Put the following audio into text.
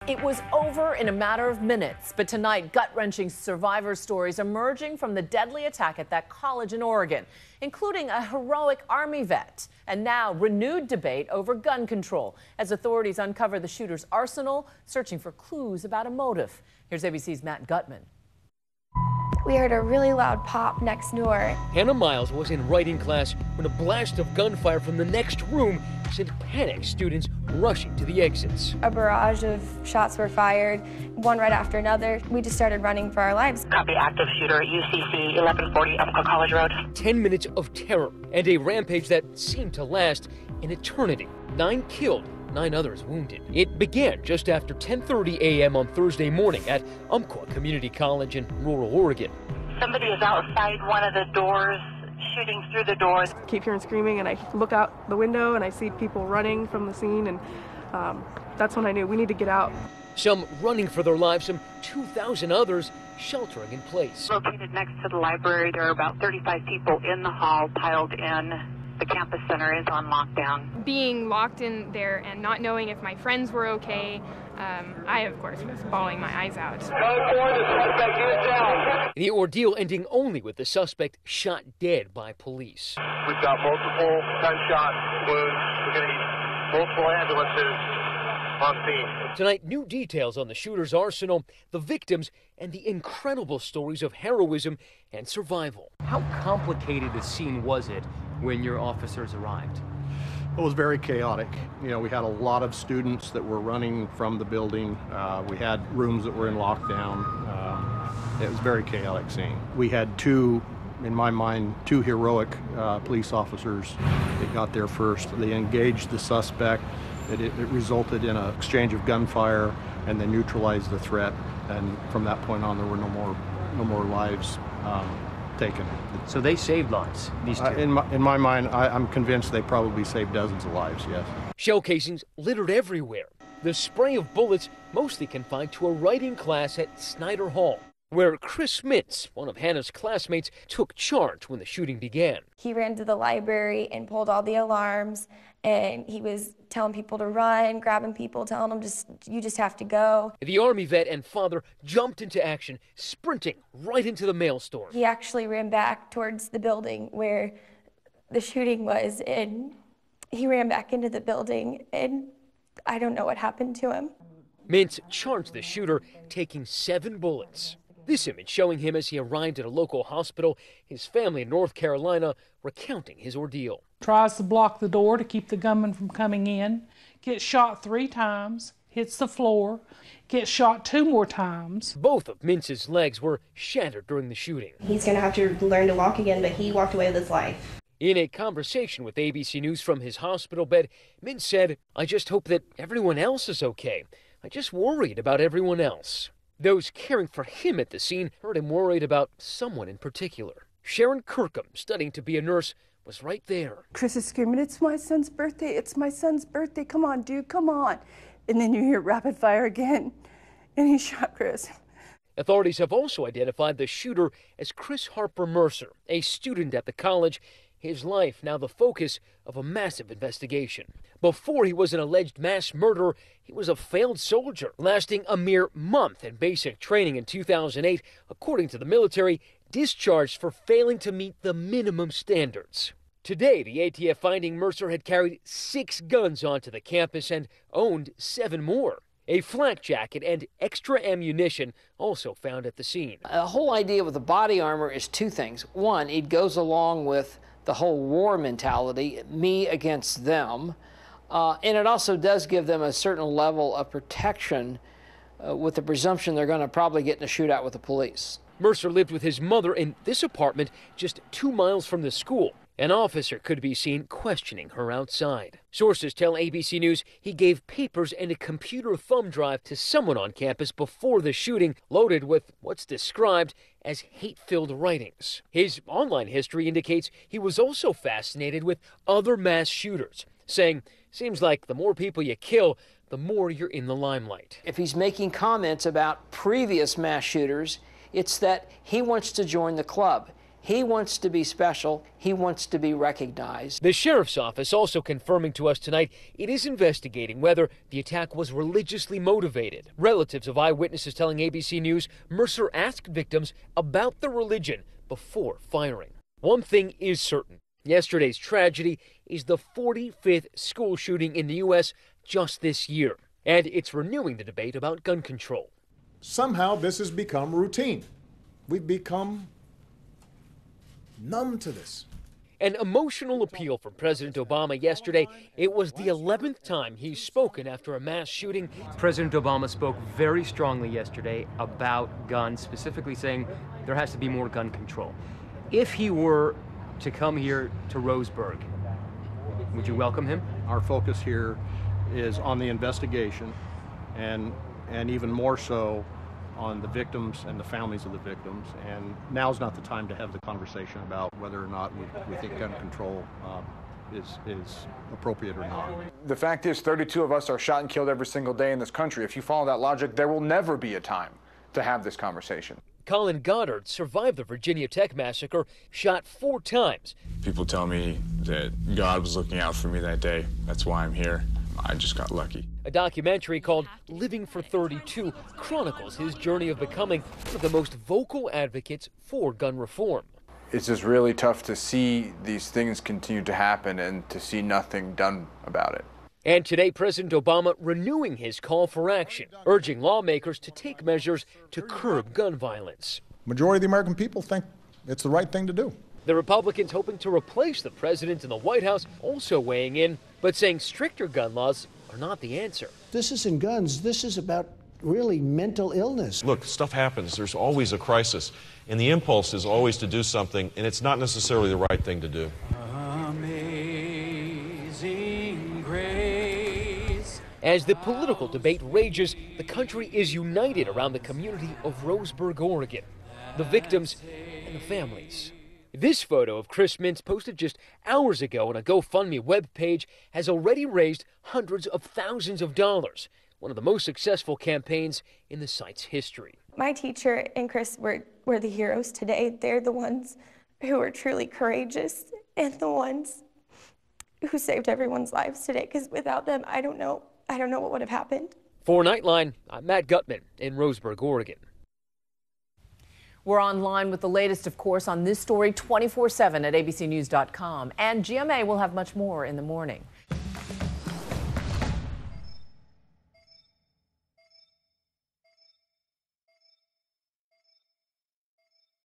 It was over in a matter of minutes, but tonight, gut-wrenching survivor stories emerging from the deadly attack at that college in Oregon, including a heroic Army vet, and now renewed debate over gun control as authorities uncover the shooter's arsenal, searching for clues about a motive. Here's ABC's Matt Gutman. We heard a really loud pop next door. Hannah Miles was in writing class when a blast of gunfire from the next room sent panicked students rushing to the exits. A barrage of shots were fired, one right after another. We just started running for our lives. Copy, active shooter, UCC 1140 Umpqua College Road. 10 minutes of terror and a rampage that seemed to last an eternity. 9 killed, 9 others wounded. It began just after 10:30 a.m. on Thursday morning at Umpqua Community College in rural Oregon. Somebody is outside one of the doors, shooting through the doors. I keep hearing screaming, and I look out the window and I see people running from the scene, and that's when I knew we need to get out. Some running for their lives, some 2,000 others sheltering in place. Located next to the library, there are about 35 people in the hall piled in. The campus center is on lockdown. Being locked in there and not knowing if my friends were okay, I, of course, was bawling my eyes out. The ordeal ending only with the suspect shot dead by police. We've got multiple gunshot wounds. We're going to need multiple ambulances on scene. Tonight, new details on the shooter's arsenal, the victims, and the incredible stories of heroism and survival. How complicated a scene was it when your officers arrived? It was very chaotic. You know, we had a lot of students that were running from the building. We had rooms that were in lockdown. It was a very chaotic scene. We had two heroic police officers that got there first. They engaged the suspect. It resulted in an exchange of gunfire, and they neutralized the threat. And from that point on, there were no more lives taken. So they saved lives, these two? In my mind, I'm convinced they probably saved dozens of lives, yes. Shell casings littered everywhere. The spray of bullets mostly confined to a writing class at Snyder Hall, where Chris Mintz, one of Hannah's classmates, took charge when the shooting began. He ran to the library and pulled all the alarms, and he was telling people to run, grabbing people, telling them, you just have to go. The Army vet and father jumped into action, sprinting right into the mail store. He actually ran back towards the building where the shooting was, and he ran back into the building, and I don't know what happened to him. Mintz charged the shooter, taking 7 bullets. This image showing him as he arrived at a local hospital, his family in North Carolina recounting his ordeal. Tries to block the door to keep the gunman from coming in, gets shot 3 times, hits the floor, gets shot 2 more times. Both of Mintz's legs were shattered during the shooting. He's going to have to learn to walk again, but he walked away with his life. In a conversation with ABC News from his hospital bed, Mintz said, "I just hope that everyone else is okay. I just worried about everyone else." Those caring for him at the scene heard him worried about someone in particular. Sharon Kirkham, studying to be a nurse, was right there. Chris is screaming, "It's my son's birthday, it's my son's birthday, come on, dude, come on." And then you hear rapid fire again, and he shot Chris. Authorities have also identified the shooter as Chris Harper Mercer, a student at the college. His life now the focus of a massive investigation. Before he was an alleged mass murderer, he was a failed soldier, lasting a mere month in basic training in 2008, according to the military, discharged for failing to meet the minimum standards. Today, the ATF finding Mercer had carried 6 guns onto the campus and owned 7 more. A flak jacket and extra ammunition also found at the scene. The whole idea with the body armor is 2 things. One, it goes along with the whole war mentality, me against them, and it also does give them a certain level of protection with the presumption they're going to probably get in a shootout with the police. Mercer lived with his mother in this apartment just 2 miles from the school. An officer could be seen questioning her outside. Sources tell ABC News he gave papers and a computer thumb drive to someone on campus before the shooting, loaded with what's described as hate-filled writings. His online history indicates he was also fascinated with other mass shooters, saying, "Seems like the more people you kill, the more you're in the limelight." If he's making comments about previous mass shooters, it's that he wants to join the club. He wants to be special. He wants to be recognized. The sheriff's office also confirming to us tonight it is investigating whether the attack was religiously motivated. Relatives of eyewitnesses telling ABC News Mercer asked victims about their religion before firing. One thing is certain. Yesterday's tragedy is the 45th school shooting in the U.S. just this year, and it's renewing the debate about gun control. Somehow this has become routine. We've become numb to this. An emotional appeal from President Obama yesterday. It was the 11th time he's spoken after a mass shooting. President Obama spoke very strongly yesterday about guns, specifically saying there has to be more gun control. If he were to come here to Roseburg, would you welcome him? Our focus here is on the investigation and even more so on the victims and the families of the victims. And now's not the time to have the conversation about whether or not we think gun control is appropriate or not. The fact is 32 of us are shot and killed every single day in this country. If you follow that logic, there will never be a time to have this conversation. Colin Goddard survived the Virginia Tech massacre, shot 4 times. People tell me that God was looking out for me that day. That's why I'm here. I just got lucky. A documentary called Living for 32 chronicles his journey of becoming one of the most vocal advocates for gun reform. It's just really tough to see these things continue to happen and to see nothing done about it. And today, President Obama renewing his call for action, urging lawmakers to take measures to curb gun violence. Majority of the American people think it's the right thing to do. The Republicans hoping to replace the president in the White House also weighing in, but saying stricter gun laws are not the answer. This isn't guns. This is about really mental illness. Look, stuff happens. There's always a crisis. And the impulse is always to do something, and it's not necessarily the right thing to do. Amazing grace. As the political debate rages, the country is united around the community of Roseburg, Oregon, the victims and the families. This photo of Chris Mintz, posted just hours ago on a GoFundMe webpage, has already raised hundreds of thousands of dollars, one of the most successful campaigns in the site's history. My teacher and Chris were the heroes today. They're the ones who are truly courageous and the ones who saved everyone's lives today, because without them, I don't know what would have happened. For Nightline, I'm Matt Gutman in Roseburg, Oregon. We're online with the latest, of course, on this story 24/7 at abcnews.com. And GMA will have much more in the morning.